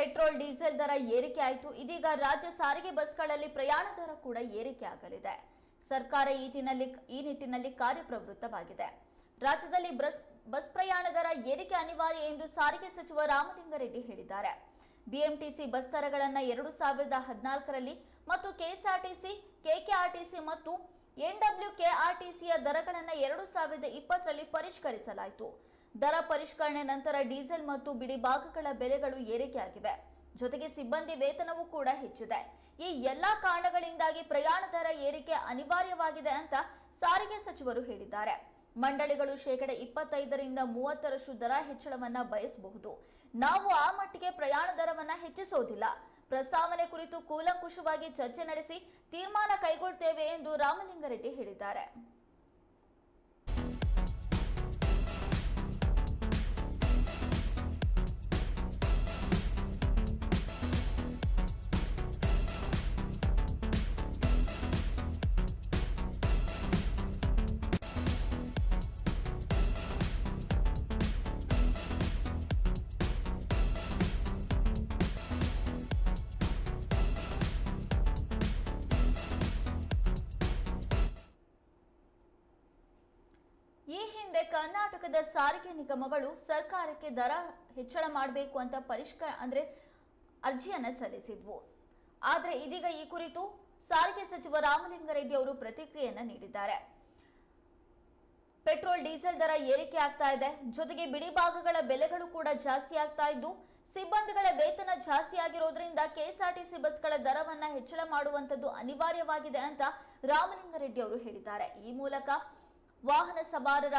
Petrol diesel ದರ ಏರಿಕೆ ಆಯಿತು. ಇದೀಗ ರಾಜ್ಯ ಸಾರಿಗೆ ಬಸ್ಗಳಲ್ಲಿ ಪ್ರಯಾಣ ದರ ಕೂಡ ಏರಿಕೆ ಆಗಲಿದೆ. ಸರ್ಕಾರ ಈ ನಿಟ್ಟಿನಲ್ಲಿ ಕಾರ್ಯಪ್ರವೃತ್ತವಾಗಿದೆ. ರಾಜ್ಯದಲ್ಲಿ ಬಸ್ ಪ್ರಯಾಣ ದರ ಏರಿಕೆ ಅನಿವಾರ್ಯ ಎಂದು ಸಾರಿಗೆ ಸಚಿವ ರಾಮಲಿಂಗಾರೆಡ್ಡಿ ಹೇಳಿದ್ದಾರೆ. ಬಿಎಂಟಿಸಿ ಬಸ್ ದರಗಳನ್ನು 2014ರಲ್ಲಿ ಮತ್ತು ಕೆಎಸ್ಆರ್ಟಿಸಿ, ಕೆಕೆಆರ್ಟಿಸಿ ಮತ್ತು ಎನ್ಡಬ್ಲ್ಯೂಕೆಆರ್ಟಿಸಿಯ ದರಗಳನ್ನು 2020ರಲ್ಲಿ ಪರಿಷ್ಕರಿಸಲಾಯಿತು. ದರ ಪರಿಷ್ಕರಣೆ ನಂತರ ಡೀಸೆಲ್ ಮತ್ತು ಬಿಡಿ ಭಾಗಗಳ ಬೆಲೆಗಳು ಏರಿಕೆಯಾಗಿವೆ. ಜೊತೆಗೆ ಸಿಬ್ಬಂದಿ ವೇತನವೂ ಕೂಡ ಹೆಚ್ಚಿದೆ. ಈ ಎಲ್ಲಾ ಕಾರಣಗಳಿಂದಾಗಿ ಪ್ರಯಾಣ ದರ ಏರಿಕೆ ಅನಿವಾರ್ಯವಾಗಿದೆ ಅಂತ ಸಾರಿಗೆ ಸಚಿವರು ಹೇಳಿದ್ದಾರೆ. ಮಂಡಳಿಗಳು 25% 30% ದರ ಹೆಚ್ಚಳವನ್ನ ಬಯಸಬಹುದು. ನಾವು ಆ ಮಟ್ಟಿಗೆ ಪ್ರಯಾಣ ದರವನ್ನ ಹೆಚ್ಚಿಸೋದಿಲ್ಲ. ಪ್ರಸ್ತಾವನೆ ಕುರಿತು ಕೂಲಂಕುಷವಾಗಿ ಚರ್ಚೆ ನಡೆಸಿ ತೀರ್ಮಾನ ಕೈಗೊಳ್ಳುತ್ತೇವೆ ಎಂದು ರಾಮಲಿಂಗಾರೆಡ್ಡಿ ಹೇಳಿದ್ದಾರೆ. ಈ ಹಿಂದೆ ಕರ್ನಾಟಕದ ಸಾರಿಗೆ ನಿಗಮಗಳು ಸರ್ಕಾರಕ್ಕೆ ದರ ಹೆಚ್ಚಳ ಮಾಡಬೇಕು ಅಂತ ಅರ್ಜಿಯನ್ನ ಸಲ್ಲಿಸಿದ್ವು. ಆದರೆ ಇದೀಗ ಈ ಕುರಿತು ಸಾರಿಗೆ ಸಚಿವ ರಾಮಲಿಂಗಾರೆಡ್ಡಿ ಅವರು ಪ್ರತಿಕ್ರಿಯೆಯನ್ನ ನೀಡಿದ್ದಾರೆ. ಪೆಟ್ರೋಲ್ ಡೀಸೆಲ್ ದರ ಏರಿಕೆ ಆಗ್ತಾ ಇದೆ. ಜೊತೆಗೆ ಬಿಡಿ ಭಾಗಗಳ ಬೆಲೆಗಳು ಕೂಡ ಜಾಸ್ತಿ ಆಗ್ತಾ ಇದ್ದು, ಸಿಬ್ಬಂದಿಗಳ ವೇತನ ಜಾಸ್ತಿ ಆಗಿರೋದ್ರಿಂದ ಕೆಎಸ್ಆರ್ಟಿಸಿ ಬಸ್ಗಳ ದರವನ್ನ ಹೆಚ್ಚಳ ಮಾಡುವಂತದ್ದು ಅನಿವಾರ್ಯವಾಗಿದೆ ಅಂತ ರಾಮಲಿಂಗಾರೆಡ್ಡಿ ಅವರು ಹೇಳಿದ್ದಾರೆ. ಈ ಮೂಲಕ ವಾಹನ ಸವಾರರ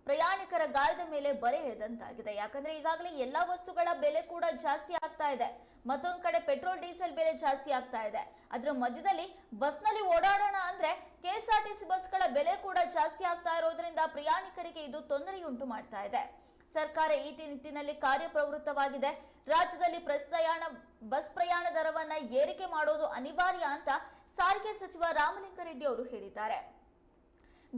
ಪ್ರಯಾಣಿಕರ ಗಾಯದ ಮೇಲೆ ಬರೆ ಎಳೆದಂತಾಗಿದೆ. ಯಾಕಂದ್ರೆ ಈಗಾಗಲೇ ಎಲ್ಲಾ ವಸ್ತುಗಳ ಬೆಲೆ ಕೂಡ ಜಾಸ್ತಿ ಆಗ್ತಾ ಇದೆ. ಮತ್ತೊಂದು ಕಡೆ ಪೆಟ್ರೋಲ್ ಡೀಸೆಲ್ ಬೆಲೆ ಜಾಸ್ತಿ ಆಗ್ತಾ ಇದೆ. ಅದರ ಮಧ್ಯದಲ್ಲಿ ಬಸ್ನಲ್ಲಿ ಓಡಾಡೋಣ ಅಂದ್ರೆ ಕೆಎಸ್ಆರ್ಟಿಸಿ ಬಸ್ಗಳ ಬೆಲೆ ಕೂಡ ಜಾಸ್ತಿ ಆಗ್ತಾ ಇರೋದ್ರಿಂದ ಪ್ರಯಾಣಿಕರಿಗೆ ಇದು ತೊಂದರೆಯುಂಟು ಮಾಡ್ತಾ ಇದೆ. ಸರ್ಕಾರ ಈ ನಿಟ್ಟಿನಲ್ಲಿ ಕಾರ್ಯಪ್ರವೃತ್ತವಾಗಿದೆ. ರಾಜ್ಯದಲ್ಲಿ ಬಸ್ ಪ್ರಯಾಣ ದರವನ್ನ ಏರಿಕೆ ಮಾಡೋದು ಅನಿವಾರ್ಯ ಅಂತ ಸಾರಿಗೆ ಸಚಿವ ರಾಮಲಿಂಗಾರೆಡ್ಡಿ ಅವರು ಹೇಳಿದ್ದಾರೆ.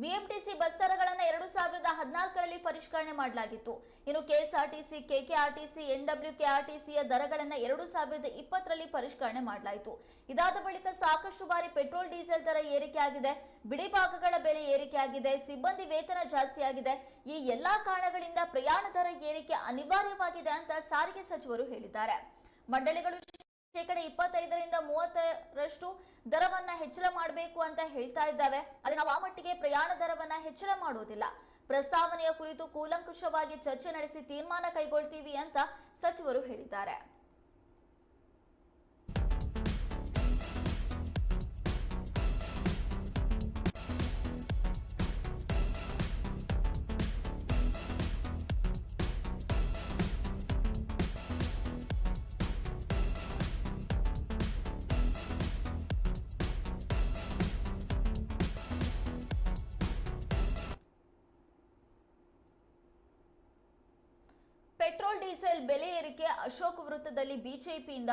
ಬಿಎಂಟಿಸಿ ಬಸ್ ದರಗಳನ್ನು 2014ರಲ್ಲಿ ಪರಿಷ್ಕರಣೆ ಮಾಡಲಾಗಿತ್ತು. ಇನ್ನು ಕೆಎಸ್ಆರ್ಟಿಸಿ, ಕೆಕೆಆರ್ಟಿಸಿ, ಎನ್ಡಬ್ಲ್ಯೂಕೆಆರ್ಟಿಸಿಯ ದರಗಳನ್ನು 2020ರಲ್ಲಿ ಪರಿಷ್ಕರಣೆ ಮಾಡಲಾಯಿತು. ಇದಾದ ಬಳಿಕ ಸಾಕಷ್ಟು ಬಾರಿ ಪೆಟ್ರೋಲ್ ಡೀಸೆಲ್ ದರ ಏರಿಕೆಯಾಗಿದೆ, ಬಿಡಿ ಭಾಗಗಳ ಬೆಲೆ ಏರಿಕೆಯಾಗಿದೆ, ಸಿಬ್ಬಂದಿ ವೇತನ ಜಾಸ್ತಿಯಾಗಿದೆ. ಈ ಎಲ್ಲಾ ಕಾರಣಗಳಿಂದ ಪ್ರಯಾಣ ದರ ಏರಿಕೆ ಅನಿವಾರ್ಯವಾಗಿದೆ ಅಂತ ಸಾರಿಗೆ ಸಚಿವರು ಹೇಳಿದ್ದಾರೆ. ಮಂಡಳಿಗಳು 25% 30% ದರವನ್ನ ಹೆಚ್ಚಳ ಮಾಡಬೇಕು ಅಂತ ಹೇಳ್ತಾ ಇದ್ದಾವೆ. ಆದರೆ ನಾವು ಆ ಮಟ್ಟಿಗೆ ಪ್ರಯಾಣ ದರವನ್ನ ಹೆಚ್ಚಳ ಮಾಡೋದಿಲ್ಲ. ಪ್ರಸ್ತಾವನೆಯ ಕುರಿತು ಕೂಲಂಕುಷವಾಗಿ ಚರ್ಚೆ ನಡೆಸಿ ತೀರ್ಮಾನ ಕೈಗೊಳ್ತೀವಿ ಅಂತ ಸಚಿವರು ಹೇಳಿದ್ದಾರೆ. ಪೆಟ್ರೋಲ್ ಡೀಸೆಲ್ ಬೆಲೆ ಏರಿಕೆ ಅಶೋಕ್ ವೃತ್ತದಲ್ಲಿ ಬಿಜೆಪಿಯಿಂದ